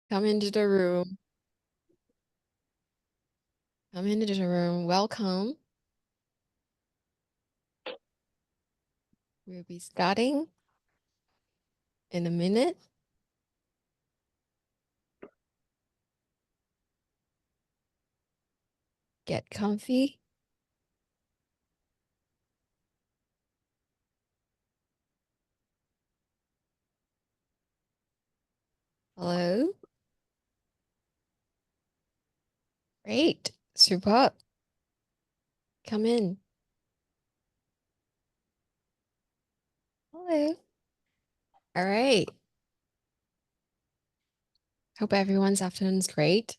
Come into the room. Come into the room. Welcome. We'll be starting in a minute. Get comfy. Hello. Great. Superb. Come in. Hello. All right. Hope everyone's afternoon's great.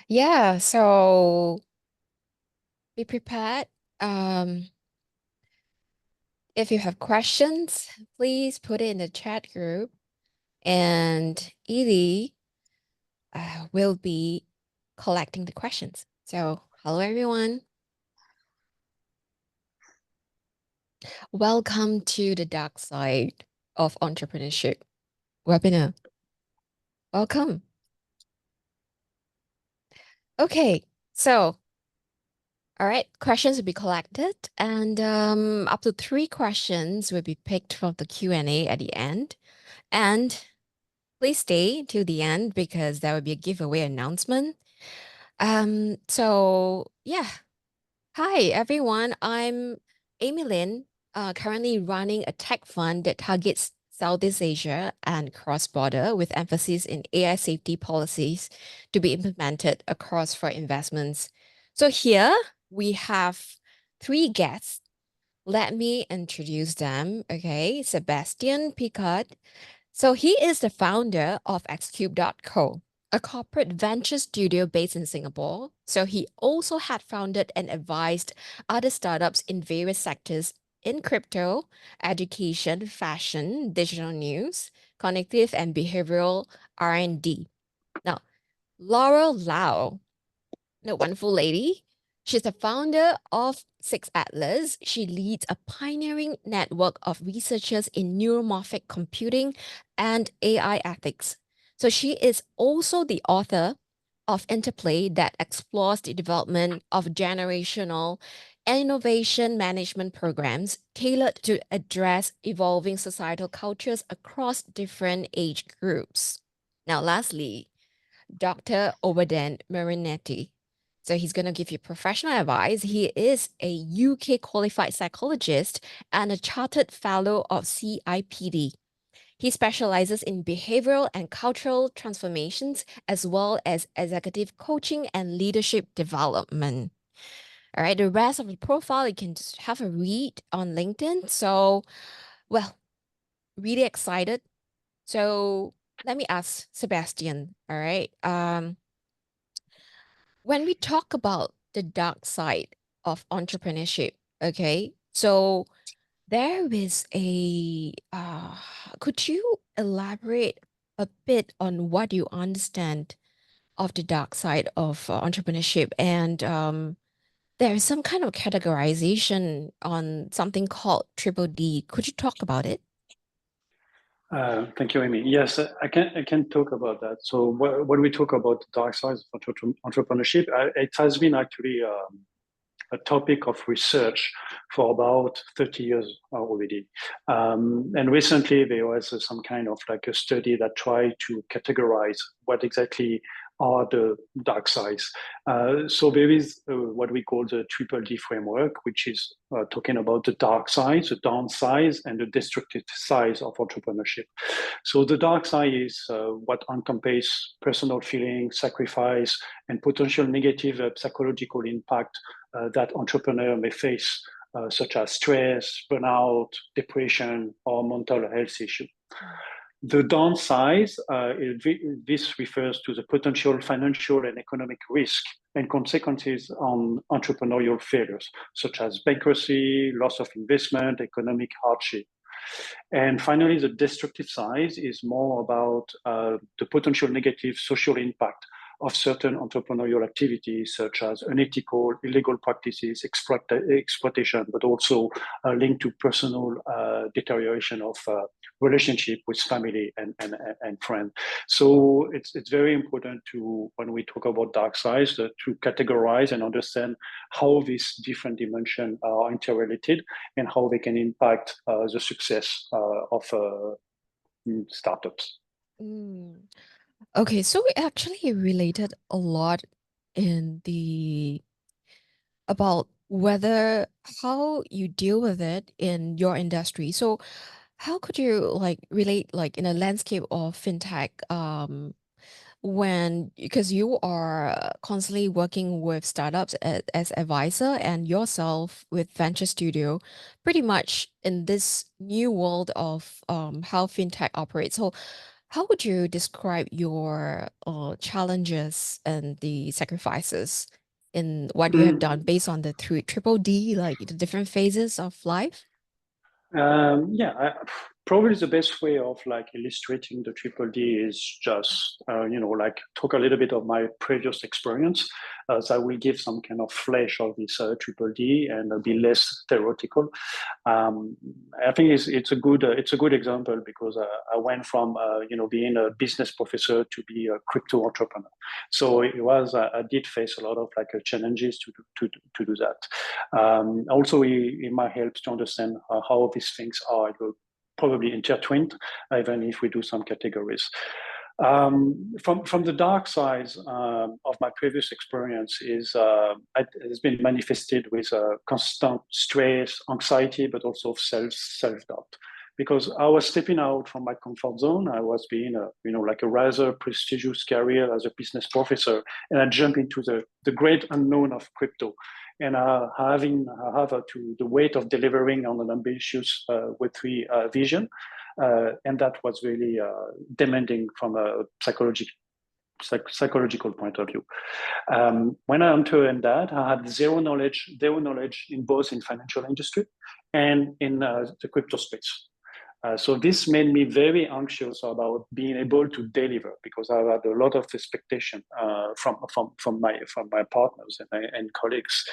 Yeah, so be prepared. Um, if you have questions, please put it in the chat group, and Edie will be collecting the questions. So, hello everyone. Welcome to the dark side of entrepreneurship webinar. Welcome. Okay, so all right, questions will be collected, and up to 3 questions will be picked from the Q&A at the end. And please stay till the end because there will be a giveaway announcement. So yeah. Hi everyone, I'm Amy Lin, currently running a tech fund that targets Southeast Asia and cross-border with emphasis in AI safety policies to be implemented across for investments. So here we have 3 guests. Let me introduce them. Okay, Sebastian Picard. So he is the founder of xcube.co, a corporate venture studio based in Singapore. So he also had founded and advised other startups in various sectors in crypto, education, fashion, digital news, cognitive and behavioral R&D. Now, Laurel Lau, the wonderful lady. She's the founder of Six Atlas. She leads a pioneering network of researchers in neuromorphic computing and AI ethics. So she is also the author of Interplay that explores the development of generational innovation management programs tailored to address evolving societal cultures across different age groups. Now, lastly, Dr. Obadan Marinetti. So he's going to give you professional advice. He is a UK qualified psychologist and a chartered fellow of CIPD. He specializes in behavioral and cultural transformations, as well as executive coaching and leadership development. All right, the rest of the profile, you can just have a read on LinkedIn. So, well, really excited. So let me ask Sebastian, all right? When we talk about the dark side of entrepreneurship, okay, so there is could you elaborate a bit on what you understand of the dark side of entrepreneurship? And there is some kind of categorization on something called triple D. Could you talk about it? Thank you, Amy. Yes, I can talk about that. So when we talk about the dark side of entrepreneurship, it has been actually a topic of research for about 30 years already. And recently there was some kind of like a study that tried to categorize what exactly are the dark sides. So there is what we call the triple D framework, which is talking about the dark sides, the downsides, and the destructive sides of entrepreneurship. So the dark side is what encompasses personal feeling, sacrifice, and potential negative psychological impact that entrepreneur may face, such as stress, burnout, depression, or mental health issues. The downside, this refers to the potential financial and economic risk and consequences on entrepreneurial failures, such as bankruptcy, loss of investment, economic hardship. And finally, the destructive side is more about the potential negative social impact of certain entrepreneurial activities, such as unethical, illegal practices, exploitation, but also linked to personal deterioration of relationship with family and friends. So it's very important to, when we talk about dark sides, to categorize and understand how these different dimensions are interrelated and how they can impact the success of startups. Mm. Okay, so we actually related a lot in the about whether how you deal with it in your industry. So how could you like relate like in a landscape of fintech when because you are constantly working with startups as advisor and yourself with venture studio pretty much in this new world of how fintech operates. So how would you describe your challenges and the sacrifices in what you have done based on the triple D, like the different phases of life? Yeah, probably the best way of like illustrating the triple D is just like talk a little bit of my previous experience, so I will give some kind of flesh of this triple D and be less theoretical. I think it's a good example because I went from being a business professor to be a crypto entrepreneur. So it was I did face a lot of like challenges to do that. Also, it might help to understand how these things are probably intertwined, even if we do some categories. From the dark side of my previous experience it has been manifested with constant stress, anxiety, but also self doubt. Because I was stepping out from my comfort zone, I was being like a rather prestigious career as a business professor, and I jumped into the great unknown of crypto, and I have the weight of delivering on an ambitious Web3 vision, and that was really demanding from a psychological point of view. When I entered that, I had zero knowledge in both in financial industry and in the crypto space. So this made me very anxious about being able to deliver because I had a lot of expectation from my partners and colleagues,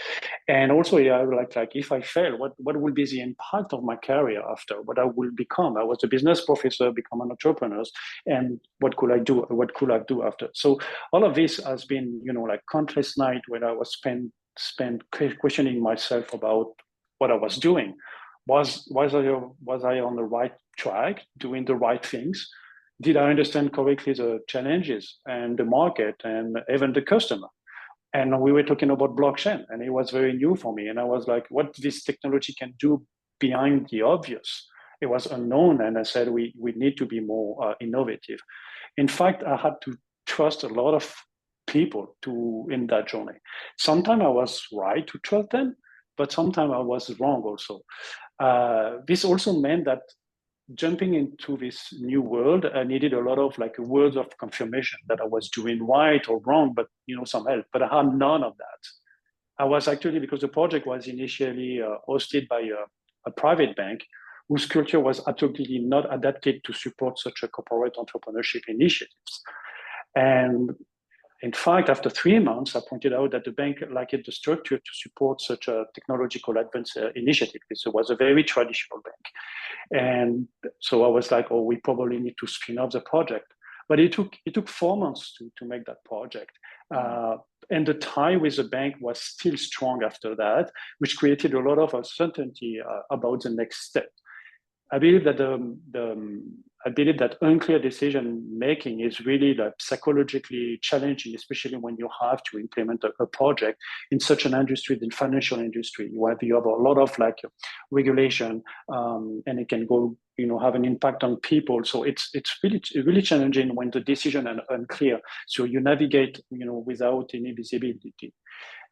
and also yeah, like if I fail, what will be the impact of my career after? What I will become? I was a business professor, become an entrepreneur, and what could I do? What could I do after? So all of this has been like countless night when I was spent questioning myself about what I was doing. Was I on the right track, doing the right things? Did I understand correctly the challenges and the market and even the customer? And we were talking about blockchain, and it was very new for me. And I was like, what this technology can do behind the obvious? It was unknown, and I said we need to be more innovative. In fact, I had to trust a lot of people in that journey. Sometimes I was right to trust them, but sometimes I was wrong also. This also meant that jumping into this new world, I needed a lot of like words of confirmation that I was doing right or wrong, but some help. But I had none of that. I was actually, because the project was initially hosted by a private bank whose culture was absolutely not adapted to support such a corporate entrepreneurship initiatives. And in fact, after 3 months, I pointed out that the bank lacked the structure to support such a technological advance initiative. This was a very traditional bank. And so I was like, oh, we probably need to spin off the project. But it took 4 months to make that project. And the tie with the bank was still strong after that, which created a lot of uncertainty about the next step. I believe that that unclear decision making is really like psychologically challenging, especially when you have to implement a project in such an industry, the financial industry, where you have a lot of like regulation, and it can go, have an impact on people. So it's really challenging when the decision is unclear. So you navigate, without any visibility.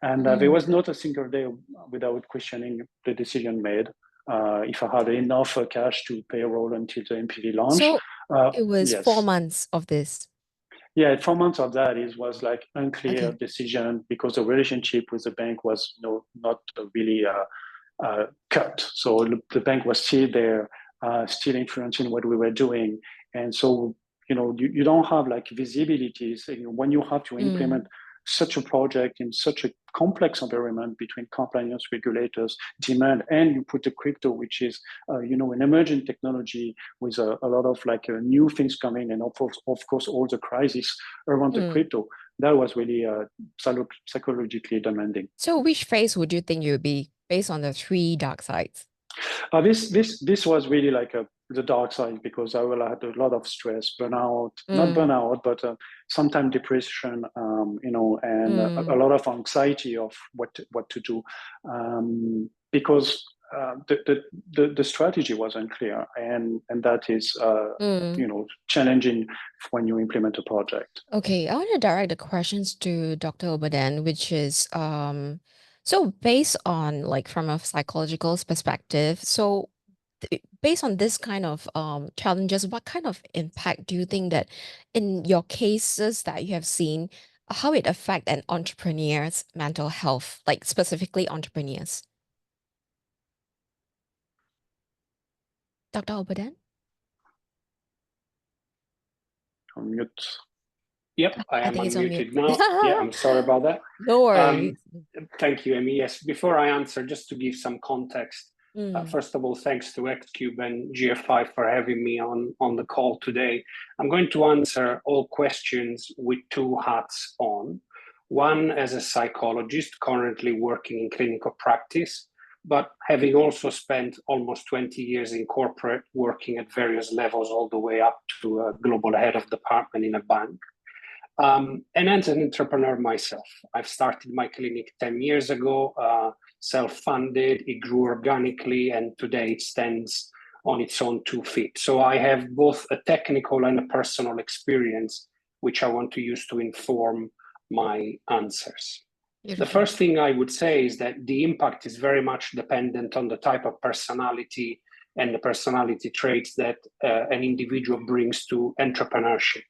And there was not a single day without questioning the decision made. If I had enough cash to payroll until the MPV launch. So it was Yes. 4 months of this. Yeah, 4 months of that was like unclear Okay. decision because the relationship with the bank was not really cut. So the bank was still there, still influencing what we were doing. And so, you don't have like visibilities. When you have to implement such a project in such a complex environment between compliance, regulators, demand, and you put the crypto, which is an emerging technology with a lot of like new things coming, and of course all the crisis around the crypto. That was really psychologically demanding. So which phase would you think you would be based on the three dark sides? This was really like the dark side, because I had a lot of stress, burnout, not burnout, but sometimes depression, and a lot of anxiety of what to do, because the strategy was unclear, and that is challenging when you implement a project. Okay, I want to direct the questions to Dr. Obadan, which is so based on like from a psychological perspective, so based on this kind of challenges, what kind of impact do you think that in your cases that you have seen, how it affect an entrepreneur's mental health, like specifically entrepreneurs? Dr. Obadan? On mute. Yep, I am think it's on mute. unmuted now. Yeah, I'm sorry about that. No worries. Thank you, Amy. Yes, before I answer, just to give some context, first of all, thanks to Xcube and GFI for having me on the call today. I'm going to answer all questions with two hats on. One as a psychologist currently working in clinical practice, but having also spent almost 20 years in corporate, working at various levels all the way up to a global head of department in a bank. And as an entrepreneur myself, I've started my clinic 10 years ago, self-funded, it grew organically, and today it stands on its own 2 feet. So I have both a technical and a personal experience, which I want to use to inform my answers. Beautiful. The first thing I would say is that the impact is very much dependent on the type of personality and the personality traits that an individual brings to entrepreneurship.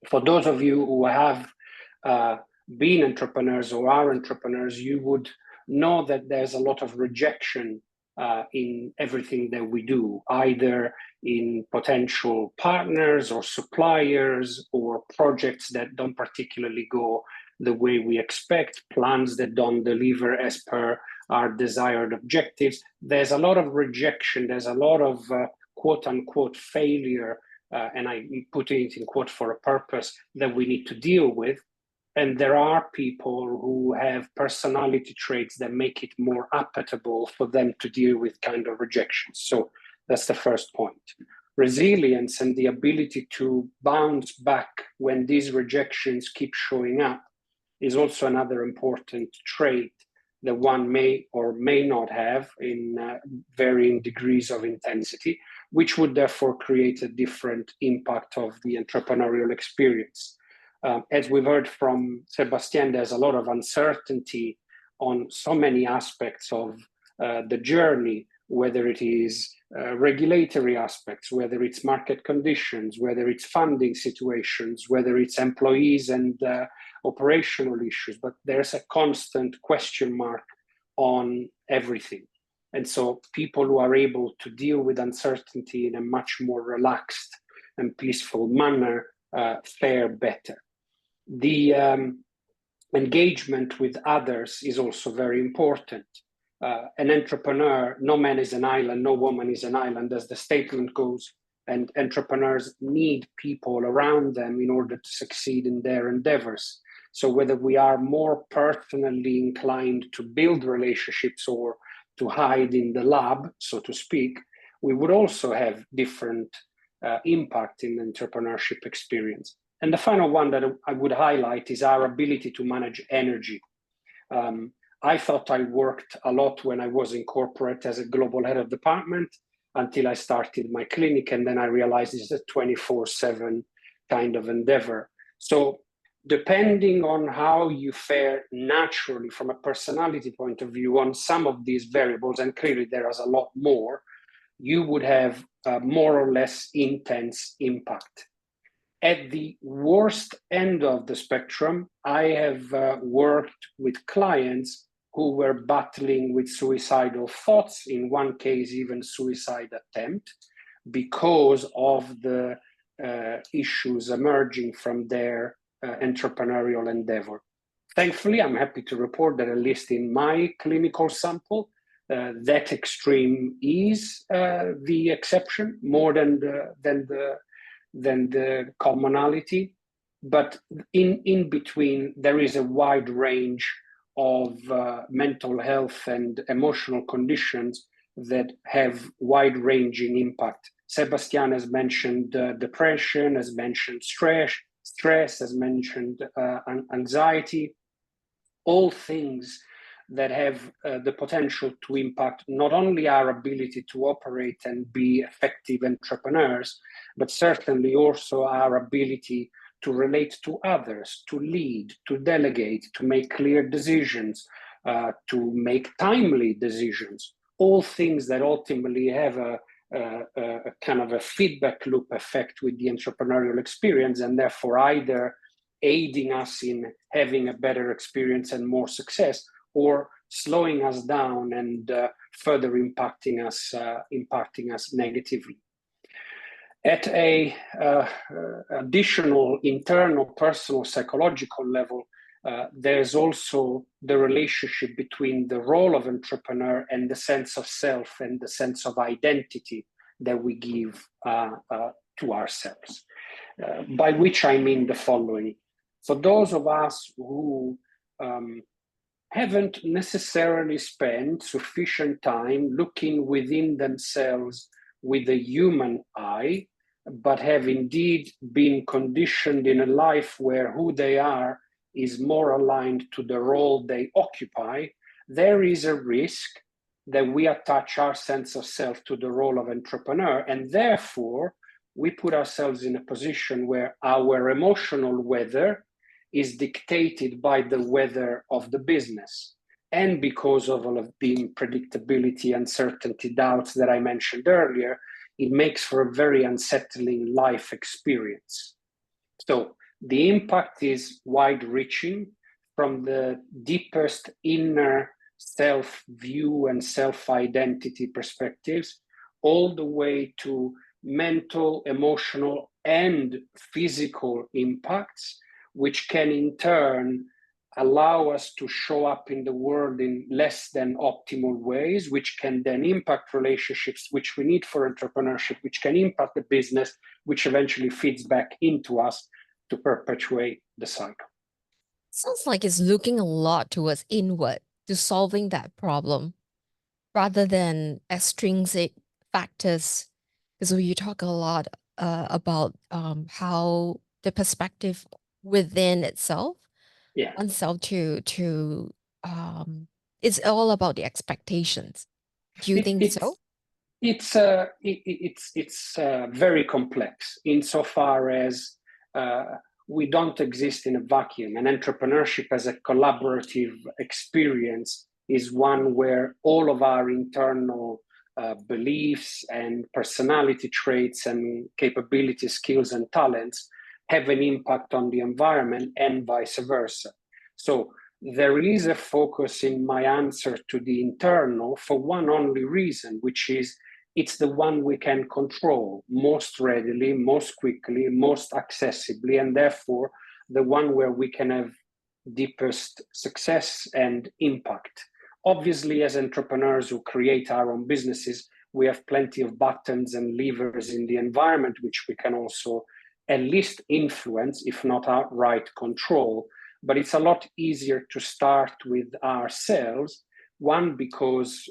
For those of you who have been entrepreneurs or are entrepreneurs, you would know that there's a lot of rejection in everything that we do, either in potential partners or suppliers or projects that don't particularly go the way we expect, plans that don't deliver as per our desired objectives. There's a lot of rejection, there's a lot of quote unquote failure, and I put it in quote for a purpose, that we need to deal with. And there are people who have personality traits that make it more applicable for them to deal with kind of rejections. So that's the first point. Resilience and the ability to bounce back when these rejections keep showing up is also another important trait that one may or may not have in varying degrees of intensity, which would therefore create a different impact of the entrepreneurial experience. As we've heard from Sebastian, there's a lot of uncertainty on so many aspects of the journey, whether it is regulatory aspects, whether it's market conditions, whether it's funding situations, whether it's employees and operational issues, but there's a constant question mark on everything. And so people who are able to deal with uncertainty in a much more relaxed and peaceful manner fare better. The engagement with others is also very important. An entrepreneur, no man is an island, no woman is an island, as the statement goes, and entrepreneurs need people around them in order to succeed in their endeavors. So whether we are more personally inclined to build relationships or to hide in the lab, so to speak, we would also have different impact in the entrepreneurship experience. And the final one that I would highlight is our ability to manage energy. I thought I worked a lot when I was in corporate as a global head of department until I started my clinic, and then I realized it's a 24/7 kind of endeavor. So depending on how you fare naturally from a personality point of view on some of these variables, and clearly there is a lot more, you would have a more or less intense impact. At the worst end of the spectrum, I have worked with clients who were battling with suicidal thoughts, in one case even suicide attempt, because of the issues emerging from their entrepreneurial endeavor. Thankfully, I'm happy to report that at least in my clinical sample, that extreme is the exception more than the commonality. But in between, there is a wide range of mental health and emotional conditions that have wide-ranging impact. Sebastian has mentioned depression, has mentioned stress, has mentioned anxiety, all things that have the potential to impact not only our ability to operate and be effective entrepreneurs, but certainly also our ability to relate to others, to lead, to delegate, to make clear decisions, to make timely decisions, all things that ultimately have a kind of a feedback loop effect with the entrepreneurial experience, and therefore either aiding us in having a better experience and more success, or slowing us down and further impacting us negatively. At a additional internal personal psychological level, there's also the relationship between the role of entrepreneur and the sense of self and the sense of identity that we give to ourselves. By which I mean the following. For those of us who haven't necessarily spent sufficient time looking within themselves with a human eye, but have indeed been conditioned in a life where who they are is more aligned to the role they occupy, there is a risk that we attach our sense of self to the role of entrepreneur, and therefore we put ourselves in a position where our emotional weather is dictated by the weather of the business. And because of all of the unpredictability, uncertainty, doubts that I mentioned earlier, it makes for a very unsettling life experience. So the impact is wide-reaching from the deepest inner self-view and self-identity perspectives, all the way to mental, emotional, and physical impacts, which can in turn allow us to show up in the world in less than optimal ways, which can then impact relationships, which we need for entrepreneurship, which can impact the business, which eventually feeds back into us to perpetuate the cycle. Sounds like it's looking a lot towards inward to solving that problem rather than extrinsic factors. Because you talk a lot about how the perspective within itself, oneself to it's all about the expectations. Do you think so? It's very complex insofar as we don't exist in a vacuum. And entrepreneurship as a collaborative experience is one where all of our internal beliefs and personality traits and capabilities, skills, and talents have an impact on the environment and vice versa. So there is a focus in my answer to the internal for one only reason, which is it's the one we can control most readily, most quickly, most accessibly, and therefore the one where we can have deepest success and impact. Obviously, as entrepreneurs who create our own businesses, we have plenty of buttons and levers in the environment which we can also at least influence, if not outright control. But it's a lot easier to start with ourselves. One, because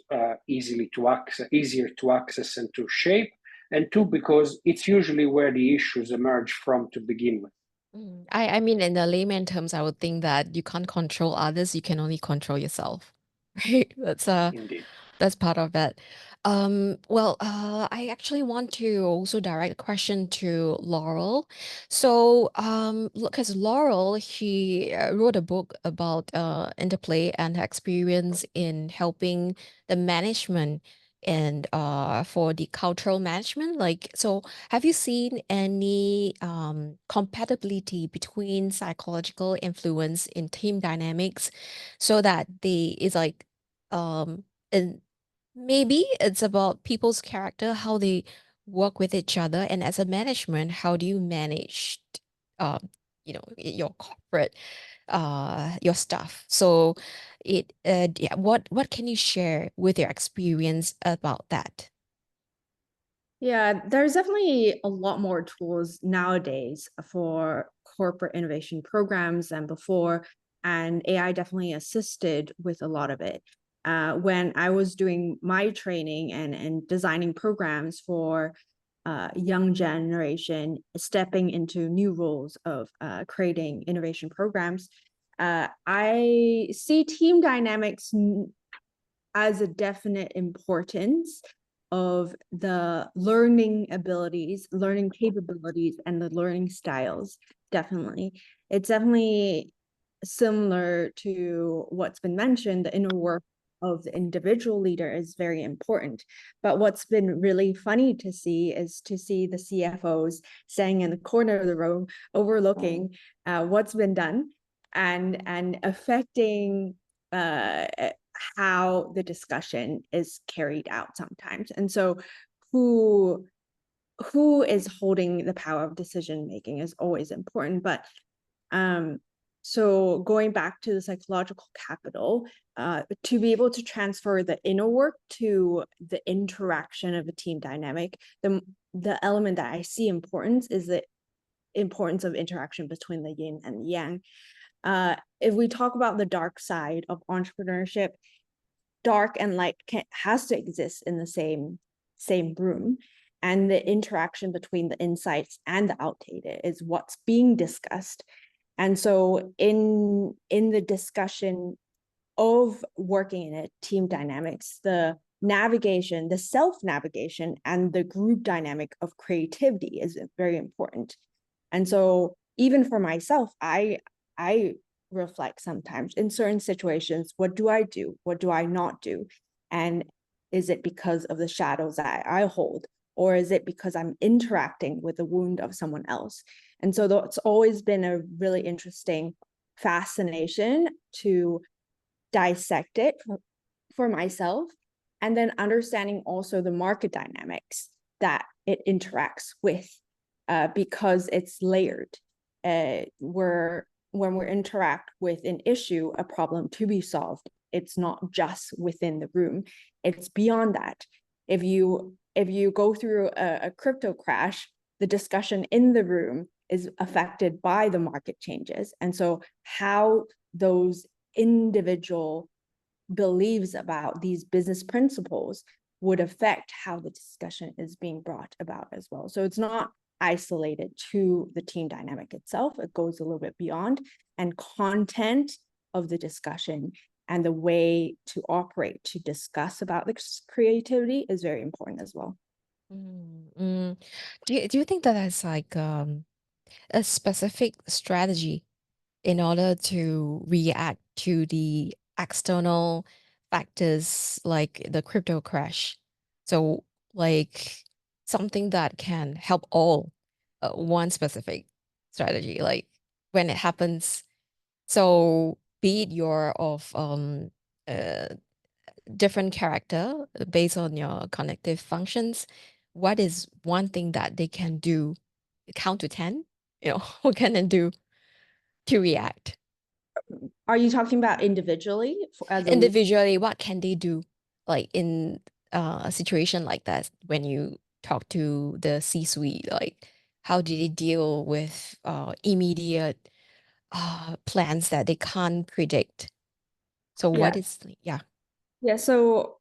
easier to access and to shape, and two, because it's usually where the issues emerge from to begin with. I mean, in the layman terms, I would think that you can't control others; you can only control yourself, right? Indeed. That's part of it. I actually want to also direct a question to Laurel. So, because Laurel, she wrote a book about interplay and her experience in helping the management and for the cultural management. Like, so have you seen any compatibility between psychological influence in team dynamics so that it's like and maybe it's about people's character, how they work with each other? And as a management, how do you manage, your corporate, your staff? So yeah, what can you share with your experience about that? Yeah, there's definitely a lot more tools nowadays for corporate innovation programs than before, and AI definitely assisted with a lot of it. When I was doing my training and designing programs for young generation, stepping into new roles of creating innovation programs, I see team dynamics as a definite importance of the learning abilities, learning capabilities, and the learning styles. Definitely. It's definitely similar to what's been mentioned. The inner work of the individual leader is very important. But what's been really funny to see is to see the CFOs standing in the corner of the room, overlooking what's been done and affecting how the discussion is carried out sometimes. And so who is holding the power of decision making is always important. But so going back to the psychological capital, to be able to transfer the inner work to the interaction of a team dynamic, the element that I see importance is the importance of interaction between the yin and the yang. If we talk about the dark side of entrepreneurship, dark and light has to exist in the same room, and the interaction between the insights and the outdated is what's being discussed. And so in the discussion of working in a team dynamics, the navigation, the self-navigation, and the group dynamic of creativity is very important. And so even for myself, I reflect sometimes in certain situations, what do I do? What do I not do? And is it because of the shadows that I hold? Or is it because I'm interacting with the wound of someone else? And so that's always been a really interesting fascination to dissect it for myself, and then understanding also the market dynamics that it interacts with, because it's layered. When we interact with an issue, a problem to be solved, it's not just within the room, it's beyond that. If you go through a crypto crash, the discussion in the room is affected by the market changes. And so how those individual beliefs about these business principles would affect how the discussion is being brought about as well. So it's not isolated to the team dynamic itself. It goes a little bit beyond, and content of the discussion and the way to operate to discuss about this creativity is very important as well. Mm-hmm. Do you think that that's like a specific strategy in order to react to the external factors like the crypto crash? So like something that can help all, one specific strategy, like when it happens. So be it you're of uh, different character based on your cognitive functions, what is one thing that they can do, count to 10, what can they do to react? Are you talking about individually as a Individually, what can they do, like in a situation like that when you talk to the C-suite, like how do they deal with immediate plans that they can't predict? So yeah what is, yeah. yeah so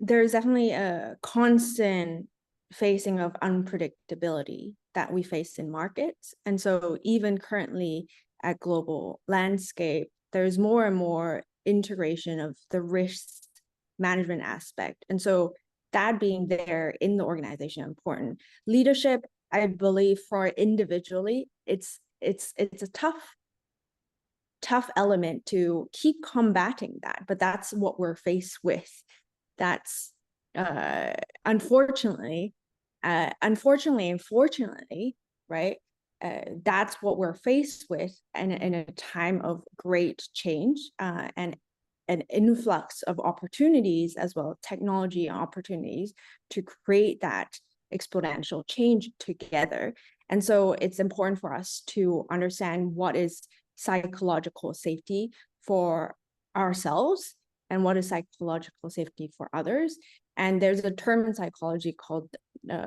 there's definitely a constant facing of unpredictability that we face in markets. And so even currently at global landscape, there's more and more integration of the risk management aspect. And so that being there in the organization is important. Leadership, I believe, for individually, it's a tough element to keep combating that, but that's what we're faced with. That's unfortunately, and fortunately, right? That's what we're faced with in a time of great change, and an influx of opportunities as well, technology opportunities to create that exponential change together. And so it's important for us to understand what is psychological safety for ourselves and what is psychological safety for others. And there's a term in psychology called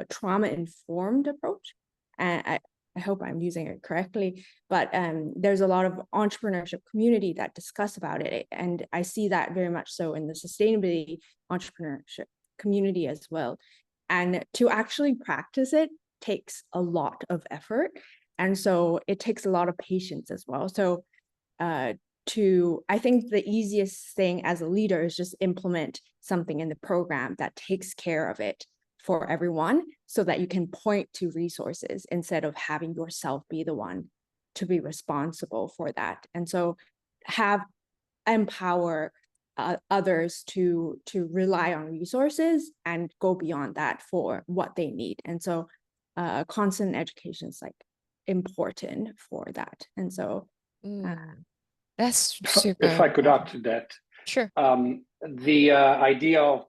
trauma-informed approach. And I hope I'm using it correctly, but there's a lot of entrepreneurship community that discuss about it. And I see that very much so in the sustainability entrepreneurship community as well. And to actually practice it takes a lot of effort. And so it takes a lot of patience as well. So I think the easiest thing as a leader is just implement something in the program that takes care of it for everyone, so that you can point to resources instead of having yourself be the one to be responsible for that. And so empower others to rely on resources and go beyond that for what they need. And so constant education is like important for that. And so that's super. If I could add to that, sure. The idea of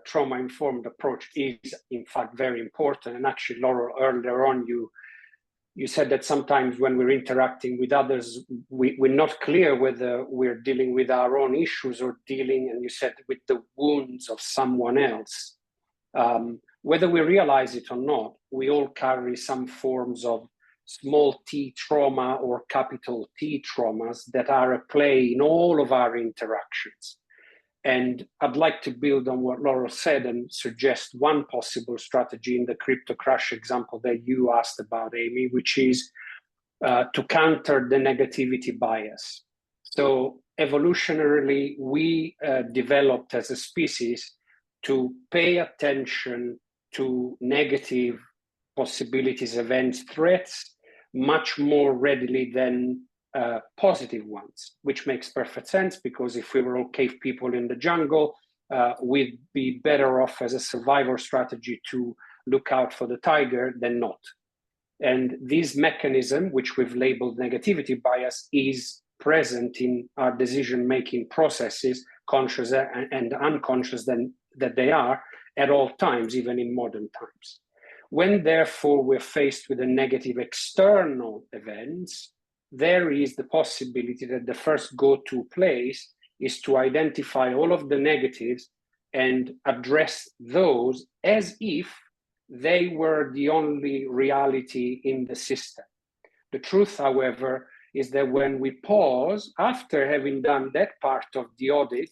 trauma-informed approach is in fact very important. And actually, Laurel, earlier on, you said that sometimes when we're interacting with others, we're not clear whether we're dealing with our own issues or dealing, and you said, with the wounds of someone else. Whether we realize it or not, we all carry some forms of small t trauma or capital T traumas that are at play in all of our interactions. And I'd like to build on what Laurel said and suggest one possible strategy in the crypto crash example that you asked about, Amy, which is to counter the negativity bias. So evolutionarily, we developed as a species to pay attention to negative possibilities, events, threats much more readily than positive ones, which makes perfect sense, because if we were all cave people in the jungle, we'd be better off as a survival strategy to look out for the tiger than not. And this mechanism, which we've labeled negativity bias, is present in our decision-making processes, conscious and unconscious that they are, at all times, even in modern times. When, therefore, we're faced with a negative external events, there is the possibility that the first go-to place is to identify all of the negatives and address those as if they were the only reality in the system. The truth, however, is that when we pause, after having done that part of the audit,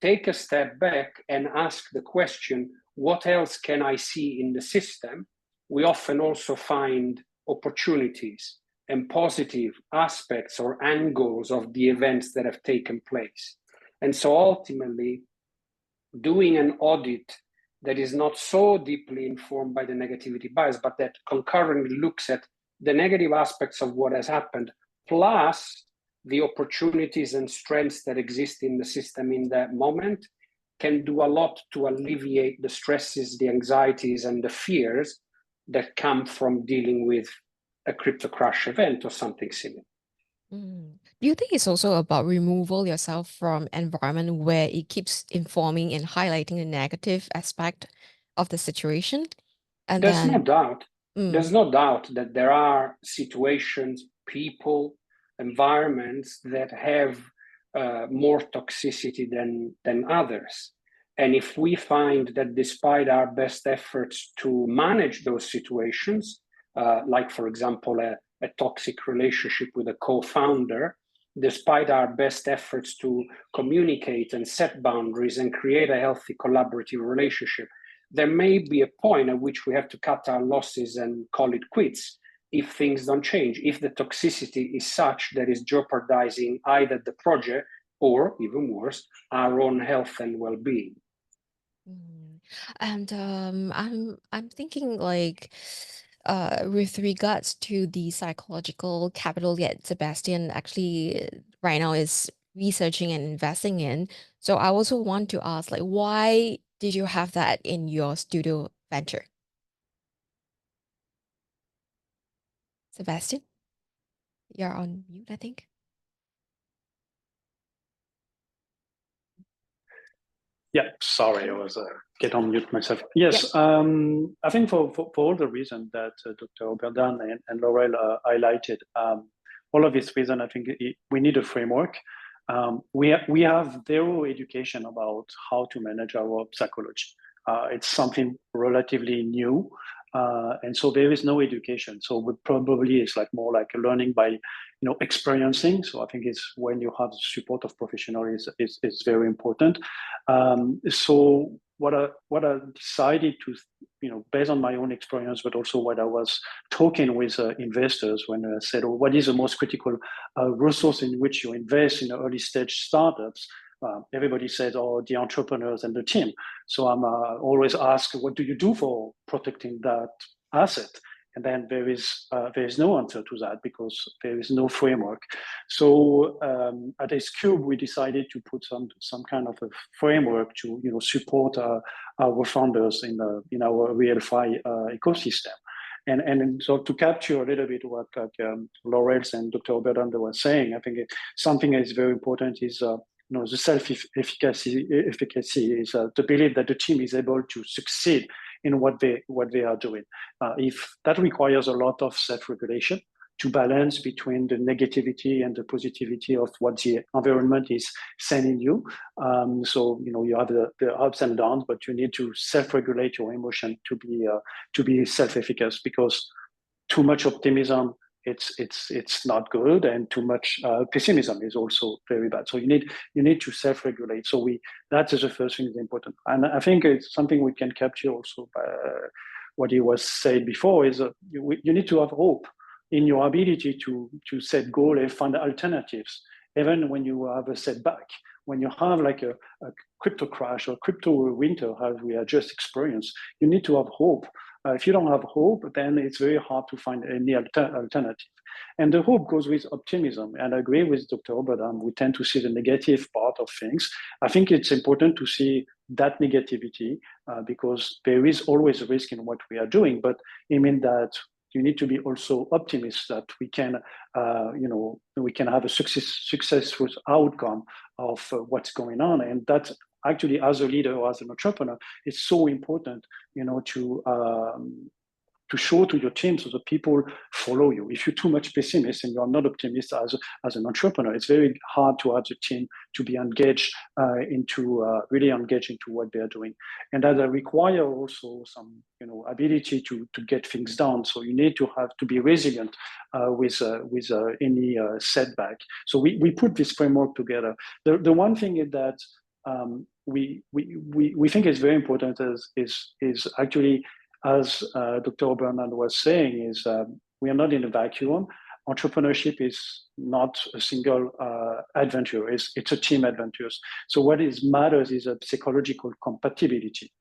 take a step back and ask the question, what else can I see in the system? We often also find opportunities and positive aspects or angles of the events that have taken place. And so ultimately, doing an audit that is not so deeply informed by the negativity bias, but that concurrently looks at the negative aspects of what has happened, plus the opportunities and strengths that exist in the system in that moment, can do a lot to alleviate the stresses, the anxieties, and the fears that come from dealing with a crypto crash event or something similar. Do you think it's also about removal yourself from environment where it keeps informing and highlighting the negative aspect of the situation? And there's no doubt. There's no doubt that there are situations, people, environments that have more toxicity than others. And if we find that despite our best efforts to manage those situations, like, for example, a toxic relationship with a co-founder, despite our best efforts to communicate and set boundaries and create a healthy collaborative relationship, there may be a point at which we have to cut our losses and call it quits if things don't change, if the toxicity is such that is jeopardizing either the project or, even worse, our own health and well-being. And I'm thinking, like, with regards to the psychological capital that Sebastian actually right now is researching and investing in. So I also want to ask, like, why did you have that in your studio venture? Sebastian, you're on mute, I think. Yeah, sorry, I was get on mute myself. Yes, I think for all the reasons that Dr. Oberdan and Laurel highlighted, all of this reason, I think we need a framework. We have zero education about how to manage our psychology. It's something relatively new, and so there is no education. So we probably it's like more like learning by experiencing. So I think it's when you have the support of professionals is very important. So what I decided to, based on my own experience, but also what I was talking with investors when I said, oh, what is the most critical resource in which you invest in early stage startups? Everybody says, oh, the entrepreneurs and the team. So I'm always asked, what do you do for protecting that asset? And then there is no answer to that because there is no framework. So at Esteemed, we decided to put some kind of a framework to support our founders in our GFI ecosystem. And so to capture a little bit what Laurel and Dr. Oberdan were saying, I think something that is very important is the self-efficacy is the belief that the team is able to succeed in what they are doing. If that requires a lot of self-regulation to balance between the negativity and the positivity of what the environment is sending you. So you have the ups and downs, but you need to self-regulate your emotion to be self-efficacious, because too much optimism, it's not good, and too much pessimism is also very bad. So you need to self-regulate. So that is the first thing that's important, and I think it's something we can capture also by what he was said before is you need to have hope in your ability to set goals and find alternatives, even when you have a setback. When you have like a crypto crash or crypto winter, as we have just experienced, you need to have hope. If you don't have hope, then it's very hard to find any alternative. And the hope goes with optimism. And I agree with Dr. Oberdan, we tend to see the negative part of things. I think it's important to see that negativity because there is always a risk in what we are doing. But I mean that you need to be also optimist that we can have a successful outcome of what's going on. And that actually, as a leader or as an entrepreneur, it's so important, to show to your team so that people follow you. If you're too much pessimist and you're not optimist as an entrepreneur, it's very hard to have the team to be engaged really engaged into what they're doing. And that require also some ability to get things done. So you need to be resilient with any setback. So we put this framework together. The one thing is that we think is very important is actually, as Dr. Oberman was saying, is we are not in a vacuum. Entrepreneurship is not a single adventure. It's a team adventure. So what matters is a psychological compatibility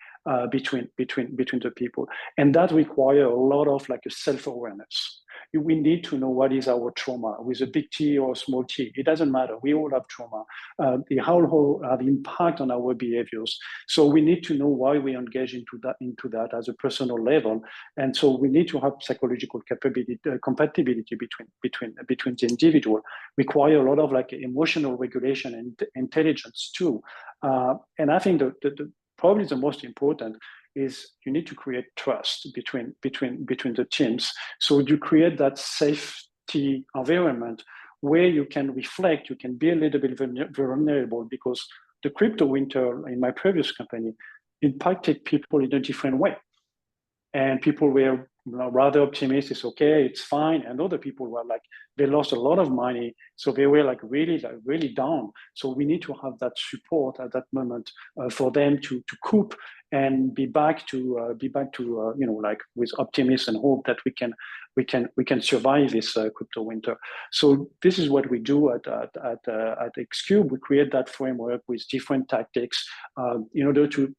between the people, and that requires a lot of like a self-awareness. We need to know what is our trauma, with a big T or a small t. It doesn't matter. We all have trauma. They all have impact on our behaviors. So we need to know why we engage into that as a personal level. And so we need to have psychological compatibility between the individual. Require a lot of like emotional regulation and intelligence too. And I think the probably the most important is you need to create trust between the teams. So you create that safety environment where you can reflect, you can be a little bit vulnerable, because the crypto winter in my previous company impacted people in a different way. And people were rather optimistic, okay, it's fine. And other people were like, they lost a lot of money. So they were like really down. So we need to have that support at that moment for them to cope and be back to like with optimism and hope that we can survive this crypto winter. So this is what we do at Xcube. We create that framework with different tactics in order to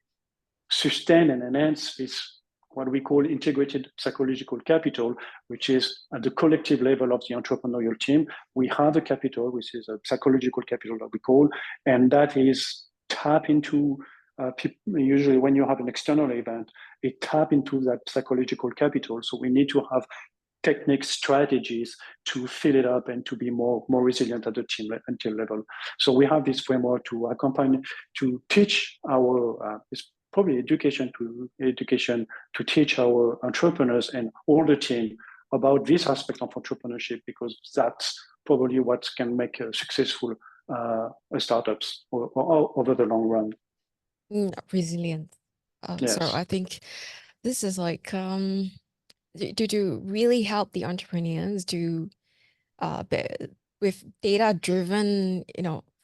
sustain and enhance this, what we call integrated psychological capital, which is at the collective level of the entrepreneurial team. We have a capital, which is a psychological capital that we call, and that is tap into usually when you have an external event, it tap into that psychological capital. So we need to have techniques, strategies to fill it up and to be more resilient at the team level. So we have this framework to accompany, to teach our it's probably education to teach our entrepreneurs and all the team about this aspect of entrepreneurship, because that's probably what can make successful startups over the long run. Resilient. Yes. So I think this is like to really help the entrepreneurs to with data-driven,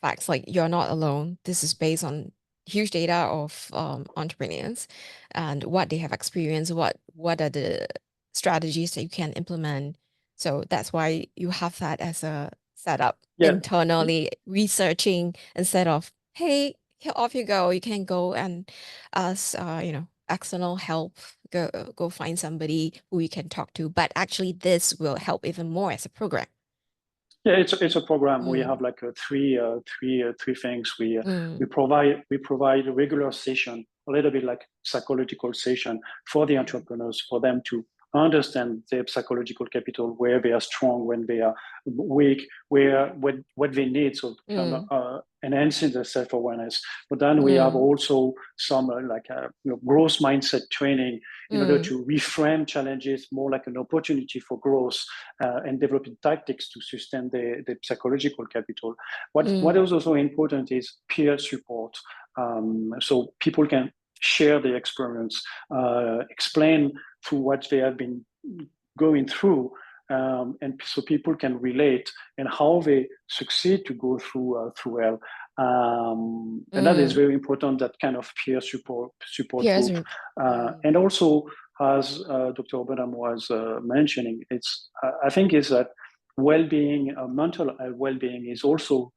facts, like you're not alone. This is based on huge data of entrepreneurs and what they have experienced, what are the strategies that you can implement. So that's why you have that as a setup internally, researching instead of, hey, here off you go. You can go and ask, external help. Go find somebody who you can talk to. But actually, this will help even more as a program. Yeah, it's a program. We have like three things. We provide a regular session, a little bit like psychological session for the entrepreneurs, for them to understand their psychological capital, where they are strong, when they are weak, what they need, so enhancing their self-awareness. But then we have also some growth mindset training in order to reframe challenges more like an opportunity for growth, and developing tactics to sustain the psychological capital. What is also important is peer support, so people can share their experience, explain through what they have been going through, and so people can relate and how they succeed to go through hell. And that is very important, that kind of peer support group. And also, as Dr. Obenham was mentioning, I think is that well-being, mental well-being is also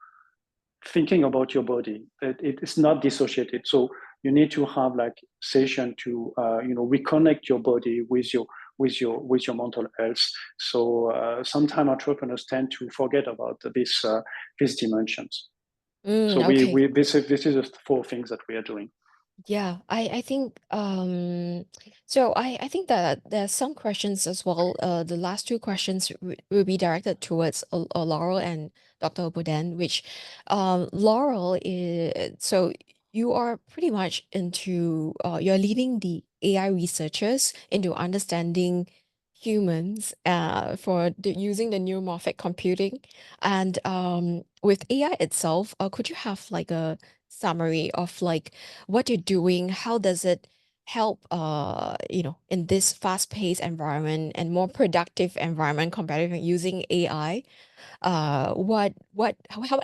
thinking about your body. It's not dissociated. So you need to have like session to reconnect your body with your mental health. So sometimes entrepreneurs tend to forget about these dimensions. So this is the 4 things that we are doing. Yeah, I think so I think that there's some questions as well. The last 2 questions will be directed towards Laurel and Dr. Boden, which Laurel is, so you are pretty much into you're leading the AI researchers into understanding humans for using the neuromorphic computing. And with AI itself, could you have like a summary of like what you're doing? How does it help in this fast-paced environment and more productive environment compared to using AI? What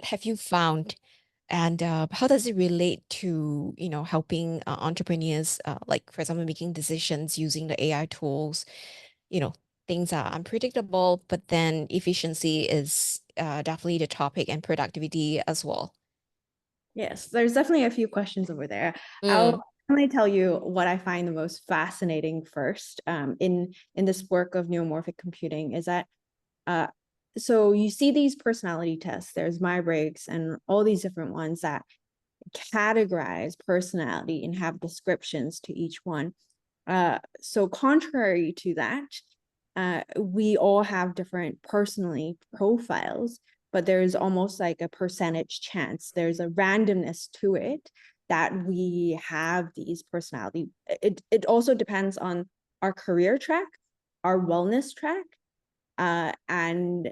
have you found, and how does it relate to helping entrepreneurs, like for example making decisions using the AI tools? Things are unpredictable, but then efficiency is definitely the topic, and productivity as well. Yes, there's definitely a few questions over there. I'll definitely tell you what I find the most fascinating first in this work of neuromorphic computing is that so you see these personality tests, there's Myers-Briggs and all these different ones that categorize personality and have descriptions to each one. So contrary to that, we all have different personality profiles, but there's almost like a percentage chance. There's a randomness to it that we have these personality. It also depends on our career track, our wellness track, and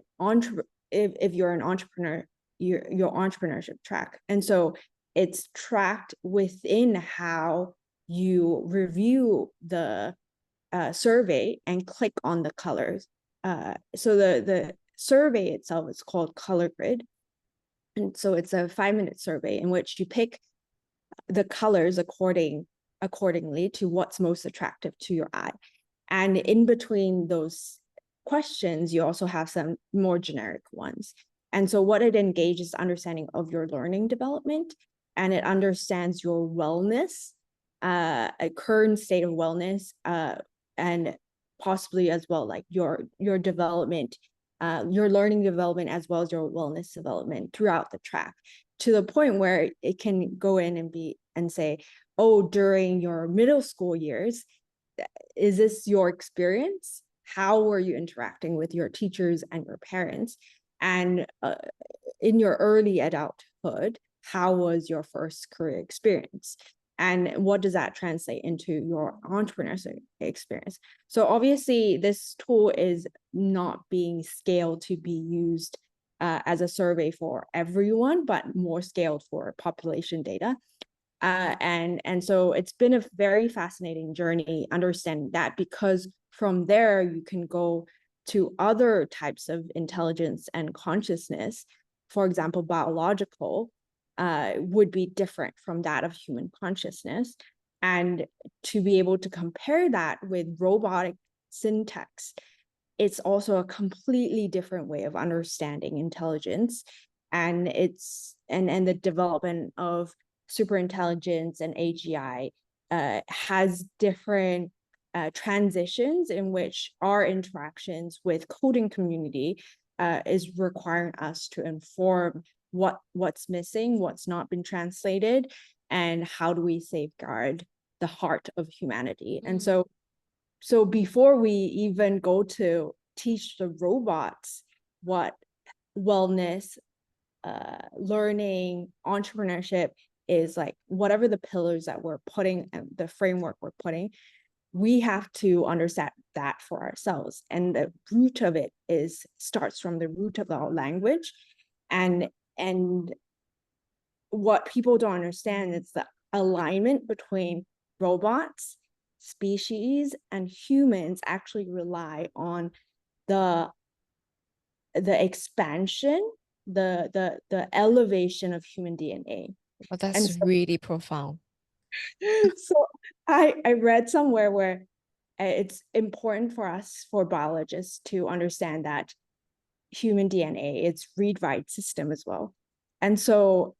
if you're an entrepreneur, your entrepreneurship track. And so it's tracked within how you review the survey and click on the colors. So the survey itself is called Color Grid. And so it's a 5-minute survey in which you pick the colors accordingly to what's most attractive to your eye. And in between those questions, you also have some more generic ones. And so what it engages understanding of your learning development, and it understands your wellness, a current state of wellness, and possibly as well like your development, your learning development, as well as your wellness development throughout the track, to the point where it can go in and say, oh, during your middle school years, is this your experience? how were you interacting with your teachers and your parents? And in your early adulthood, how was your first career experience? And what does that translate into your entrepreneurship experience? So obviously, this tool is not being scaled to be used as a survey for everyone, but more scaled for population data. And so it's been a very fascinating journey understanding that, because from there you can go to other types of intelligence and consciousness. For example, biological would be different from that of human consciousness. And to be able to compare that with robotic syntax, it's also a completely different way of understanding intelligence. And and the development of superintelligence and AGI has different transitions in which our interactions with coding community is requiring us to inform what's missing, what's not been translated, and how do we safeguard the heart of humanity. And so before we even go to teach the robots what wellness, learning, entrepreneurship is like, whatever the pillars that we're putting and the framework we're putting, we have to understand that for ourselves. And the root of it starts from the root of our language. And what people don't understand is the alignment between robots, species, and humans actually rely on the expansion, the elevation of human DNA. Oh, that's really profound. So I read somewhere where it's important for us, for biologists, to understand that human DNA, it's read-write system as well. And so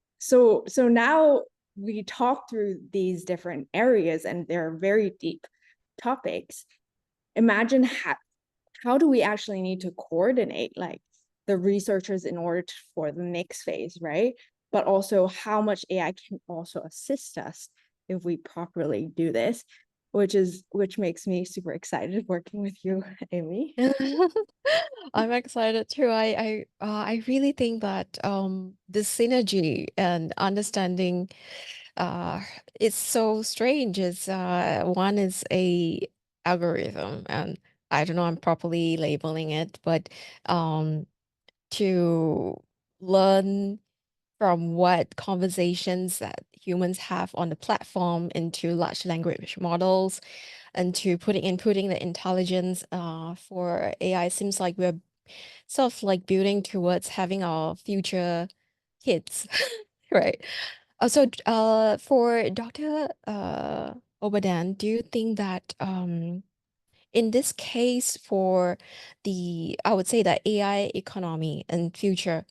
now we talk through these different areas, and they're very deep topics. Imagine how do we actually need to coordinate like the researchers in order for the next phase, right? But also how much AI can also assist us if we properly do this, which makes me super excited working with you, Amy. I'm excited too. I really think that the synergy and understanding it's so strange. It's one is a algorithm, and I don't know I'm properly labeling it, but to learn from what conversations that humans have on the platform into large language models, and to inputting the intelligence for AI seems like we're sort of like building towards having our future kids, right? So for Dr. Obadan, do you think that in this case for I would say the AI economy and future,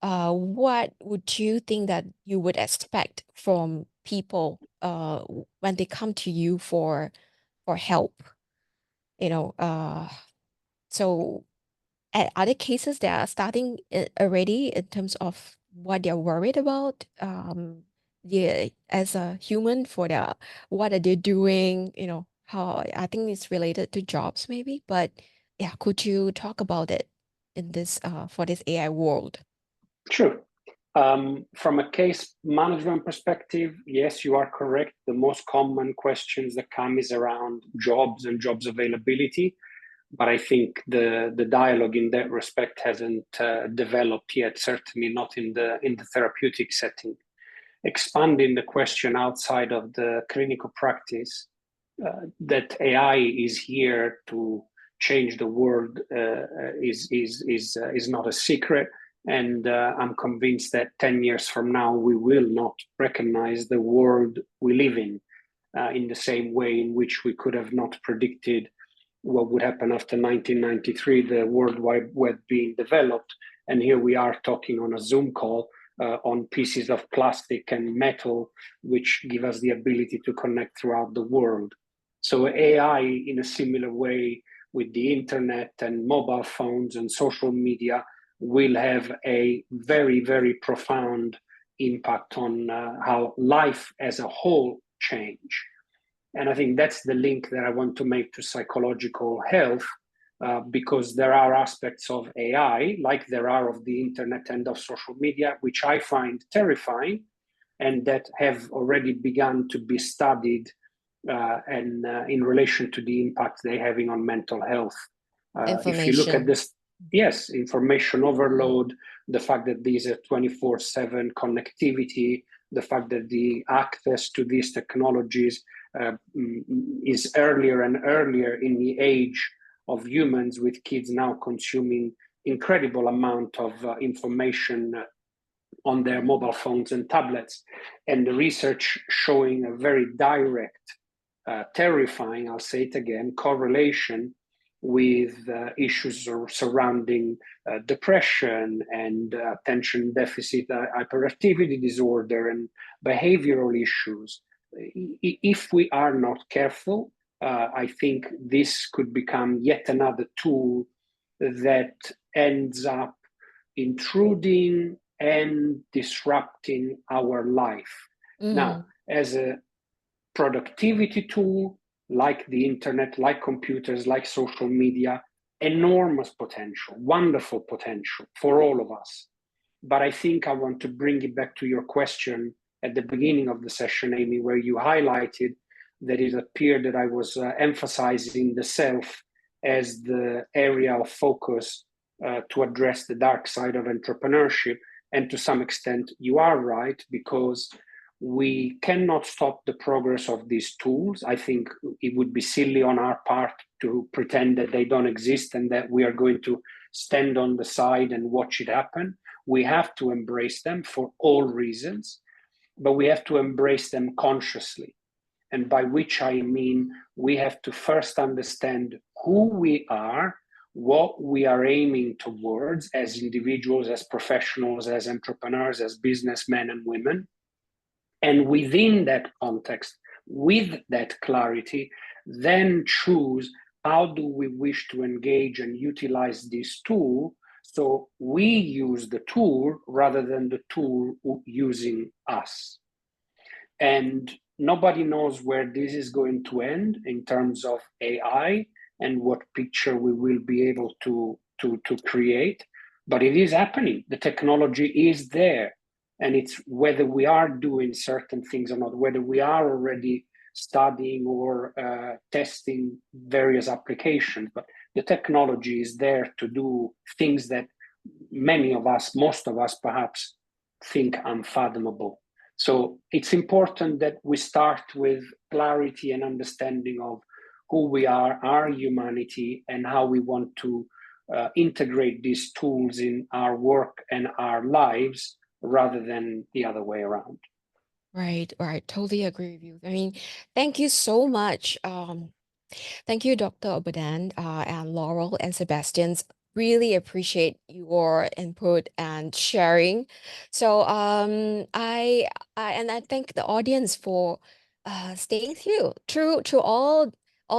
what would you think that you would expect from people when they come to you for help? You know, so are there cases that are starting already in terms of what they're worried about? Yeah, as a human for what are they doing? You know, how I think it's related to jobs maybe, but yeah, could you talk about it in this for this AI world? Sure. From a case management perspective, yes, you are correct. The most common questions that come is around jobs and jobs availability. But I think the dialogue in that respect hasn't developed yet, certainly not in the therapeutic setting. Expanding the question outside of the clinical practice, that AI is here to change the world is not a secret. And I'm convinced that 10 years from now, we will not recognize the world we live in the same way in which we could have not predicted what would happen after 1993, the World Wide Web being developed. And here we are talking on a Zoom call on pieces of plastic and metal, which give us the ability to connect throughout the world. So AI, in a similar way with the internet and mobile phones and social media, will have a very, very profound impact on how life as a whole change. And I think that's the link that I want to make to psychological health, because there are aspects of AI, like there are of the internet and of social media, which I find terrifying, and that have already begun to be studied and in relation to the impact they're having on mental health. If you look at this, yes, information overload, the fact that these are 24/7 connectivity, the fact that the access to these technologies is earlier and earlier in the age of humans, with kids now consuming incredible amount of information on their mobile phones and tablets, and the research showing a very direct, terrifying, I'll say it again, correlation with issues surrounding depression and attention deficit hyperactivity disorder and behavioral issues. If we are not careful, I think this could become yet another tool that ends up intruding and disrupting our life. Now, as a productivity tool, like the internet, like computers, like social media, enormous potential, wonderful potential for all of us. But I think I want to bring it back to your question at the beginning of the session, Amy, where you highlighted that it appeared that I was emphasizing the self as the area of focus to address the dark side of entrepreneurship. And to some extent, you are right, because we cannot stop the progress of these tools. I think it would be silly on our part to pretend that they don't exist and that we are going to stand on the side and watch it happen. We have to embrace them for all reasons, but we have to embrace them consciously. And by which I mean, we have to first understand who we are, what we are aiming towards as individuals, as professionals, as entrepreneurs, as businessmen and women. And within that context, with that clarity, then choose how do we wish to engage and utilize this tool, so we use the tool rather than the tool using us. And nobody knows where this is going to end in terms of AI and what picture we will be able to create, but it is happening. The technology is there. And it's whether we are doing certain things or not, whether we are already studying or testing various applications, but the technology is there to do things that many of us, most of us perhaps, think unfathomable. So it's important that we start with clarity and understanding of who we are, our humanity, and how we want to integrate these tools in our work and our lives, rather than the other way around. Right. Totally agree with you. I mean, thank you so much. Thank you, Dr. Obadan, and Laurel and Sebastian. Really appreciate your input and sharing. So I thank the audience for staying through all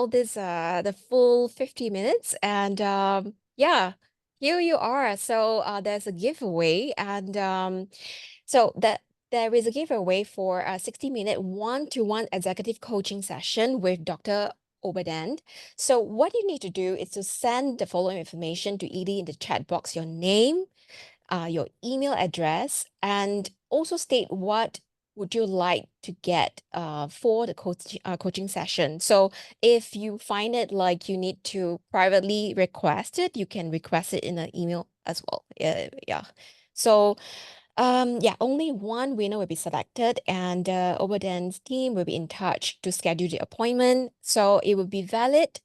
this the full 50 minutes. And yeah, here you are. So there's a giveaway, and so that there is a giveaway for a 60-minute one-to-one executive coaching session with Dr. Obadan. So what you need to do is to send the following information to Edie in the chat box: your name, your email address, and also state what would you like to get for the coaching session. So if you find it like you need to privately request it, you can request it in an email as well. Yeah. So yeah, only one winner will be selected, and Obadan's team will be in touch to schedule the appointment. So it will be valid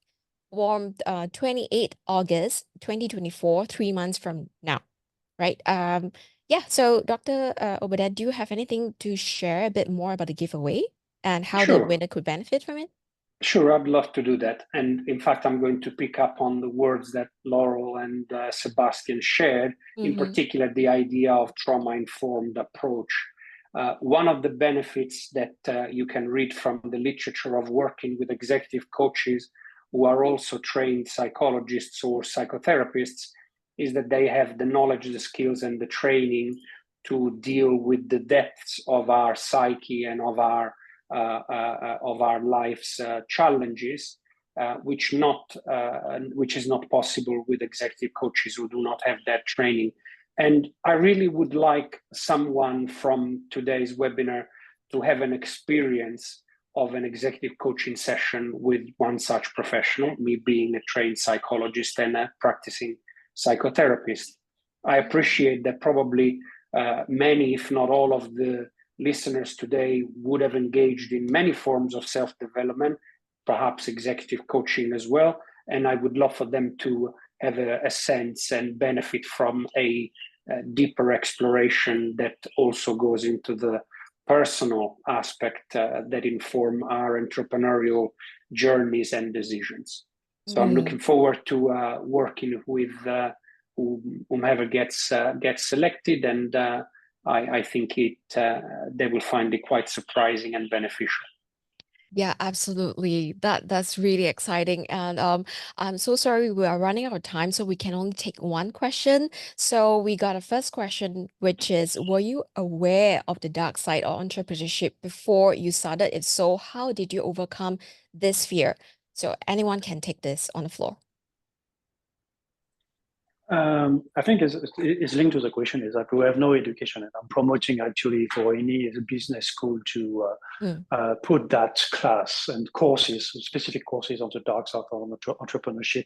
from 28 August 2024, 3 months from now, right? Yeah, so Dr. Obadan, do you have anything to share a bit more about the giveaway and how the winner could benefit from it? Sure, I'd love to do that. And in fact, I'm going to pick up on the words that Laurel and Sebastian shared, in particular, the idea of trauma-informed approach. One of the benefits that you can read from the literature of working with executive coaches who are also trained psychologists or psychotherapists is that they have the knowledge, the skills, and the training to deal with the depths of our psyche and of our life's challenges, which is not possible with executive coaches who do not have that training. And I really would like someone from today's webinar to have an experience of an executive coaching session with one such professional, me being a trained psychologist and a practicing psychotherapist. I appreciate that probably many, if not all of the listeners today would have engaged in many forms of self-development, perhaps executive coaching as well. And I would love for them to have a sense and benefit from a deeper exploration that also goes into the personal aspect that inform our entrepreneurial journeys and decisions. So I'm looking forward to working with whomever gets selected, and I think they will find it quite surprising and beneficial. Yeah, absolutely. That's really exciting. And I'm so sorry we are running out of time, so we can only take one question. So we got a first question, which is, were you aware of the dark side of entrepreneurship before you started? If so, how did you overcome this fear? So anyone can take this on the floor. I think it's linked to the question is that we have no education, and I'm promoting actually for any business school to put that class and courses, specific courses on the dark side of entrepreneurship.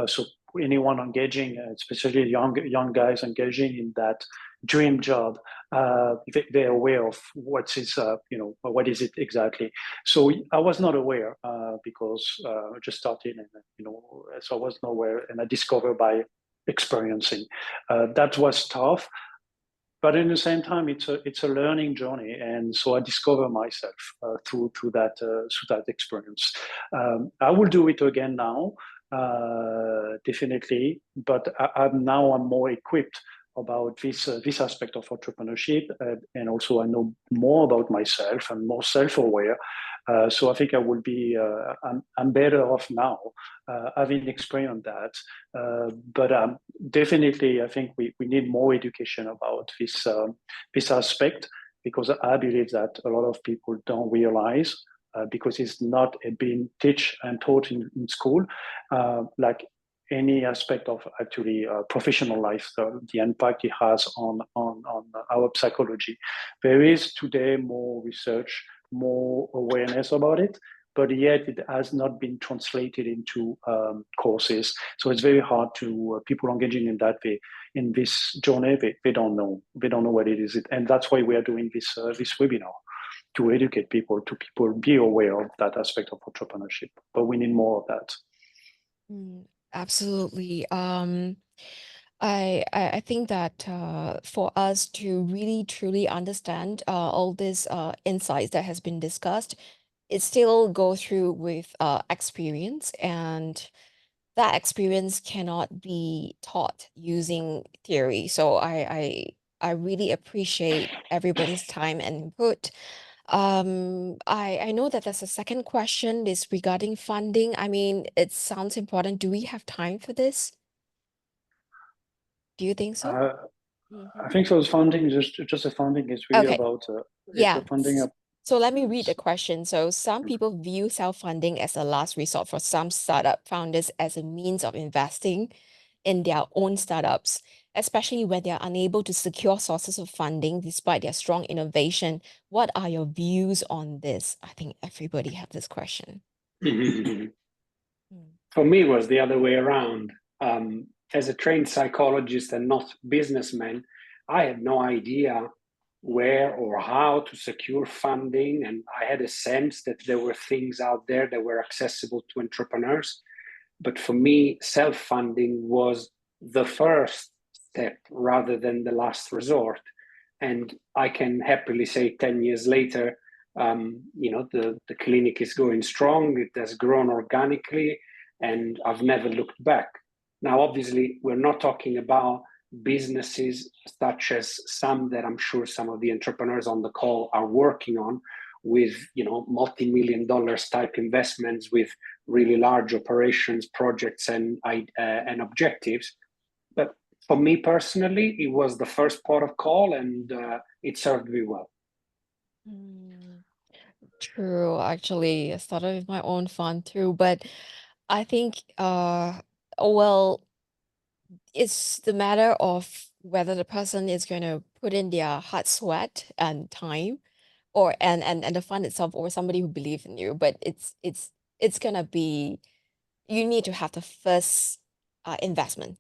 So anyone engaging, especially young guys engaging in that dream job, they're aware of what is it exactly. So I was not aware because I just started, and so I was not aware, and I discovered by experiencing. That was tough, but in the same time, it's a learning journey, and so I discover myself through that experience. I will do it again now, definitely, but I'm more equipped about this aspect of entrepreneurship, and also I know more about myself and more self-aware. So I think I will be I'm better off now, having experienced that. But definitely, I think we need more education about this aspect, because I believe that a lot of people don't realize, because it's not being taught in school, like any aspect of actually professional life, the impact it has on our psychology. There is today more research, more awareness about it, but yet it has not been translated into courses. So it's very hard to people engaging in that way, in this journey. They don't know what it is, and that's why we are doing this webinar, to educate people, be aware of that aspect of entrepreneurship. But we need more of that. Absolutely. I think that for us to really truly understand all these insights that has been discussed, it still go through with experience, and that experience cannot be taught using theory. So I really appreciate everybody's time and input. I know that there's a second question is regarding funding. I mean, it sounds important. Do we have time for this? Do you think so? I think so. Funding, just the funding is really about yeah. funding. So let me read the question. So some people view self-funding as a last resort. For some startup founders as a means of investing in their own startups, especially when they are unable to secure sources of funding despite their strong innovation. What are your views on this? I think everybody has this question. For me, it was the other way around. As a trained psychologist and not businessman, I had no idea where or how to secure funding, and I had a sense that there were things out there that were accessible to entrepreneurs. But for me, self-funding was the first step rather than the last resort. And I can happily say 10 years later, the clinic is going strong, it has grown organically, and I've never looked back. Now, obviously, we're not talking about businesses such as some that I'm sure some of the entrepreneurs on the call are working on, with multi-million dollars type investments, with really large operations, projects, and objectives. But for me personally, it was the first port of call, and it served me well. True, actually, I started with my own fund too, but I think well, it's the matter of whether the person is going to put in their hard sweat and time, or and the fund itself, or somebody who believes in you. But it's gonna be, you need to have the first investment.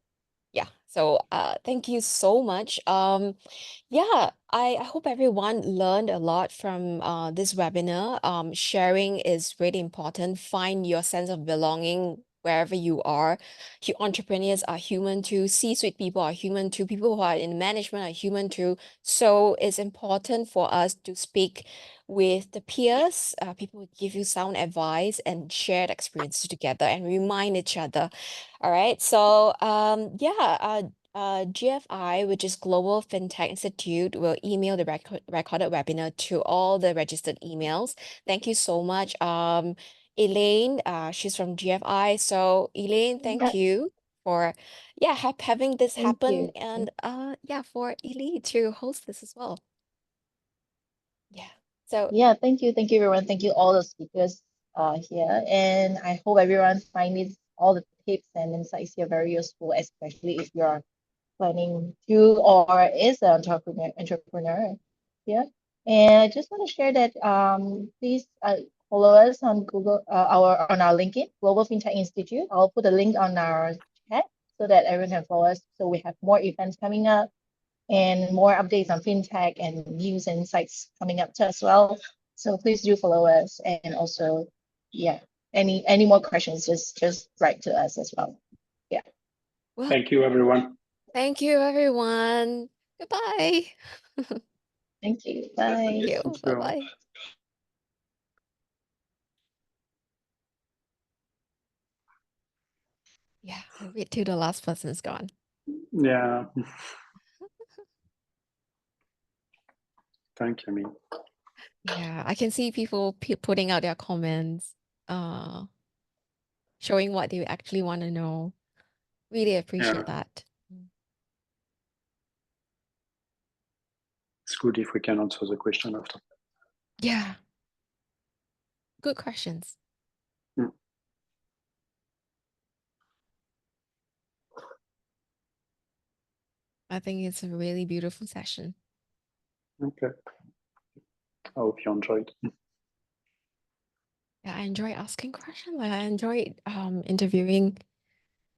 Yeah. So thank you so much. Yeah, I hope everyone learned a lot from this webinar. Sharing is really important. Find your sense of belonging wherever you are. Entrepreneurs are human too. C-suite people are human too. People who are in management are human too. So it's important for us to speak with the peers, people who give you sound advice and shared experiences together and remind each other. All right. So yeah, GFI, which is Global FinTech Institute, will email the recorded webinar to all the registered emails. Thank you so much. Elaine, she's from GFI. So Elaine, thank you for having this Thank happen, you. and yeah, for Elaine to host this as well. Yeah. So Yeah, thank you everyone. Thank you all the speakers here, and I hope everyone finds all the tips and insights here very useful, especially if you're planning to or is an entrepreneur. Yeah, and I just want to share that please follow us on Google on our LinkedIn Global FinTech Institute. I'll put a link on our chat so that everyone can follow us. So we have more events coming up and more updates on fintech and news and insights coming up as well. So please do follow us, and also, yeah, any more questions, just write to us as well. Yeah. well, Thank you, everyone. thank you, everyone. Goodbye. Thank you. Bye. Thank you. Thank Bye you. bye. Yeah, I'll wait till the last person is gone. Yeah. Thank you, me. Yeah, I can see people putting out their comments, showing what they actually want to know. Really appreciate that. It's good if we can answer the question after. Yeah. Good questions. Mm. I think it's a really beautiful session. Okay. I hope you enjoyed. Yeah, I enjoy asking questions. I enjoyed interviewing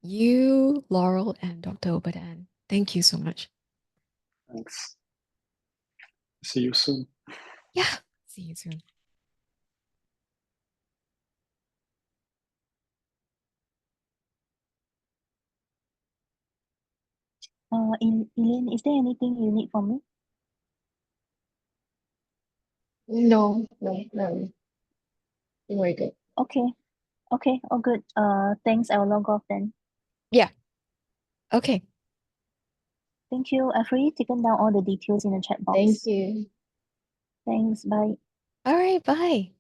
you, Laurel, and Dr. Obadan. Thank you so much. Thanks. See you soon. Yeah, see you soon. Elaine, is there anything you need from me? No. Very good. Okay, all good. Thanks. I will log off then. Yeah. Okay. Thank you. I've already taken down all the details in the chat box. Thank you. Thanks. Bye. All right. Bye.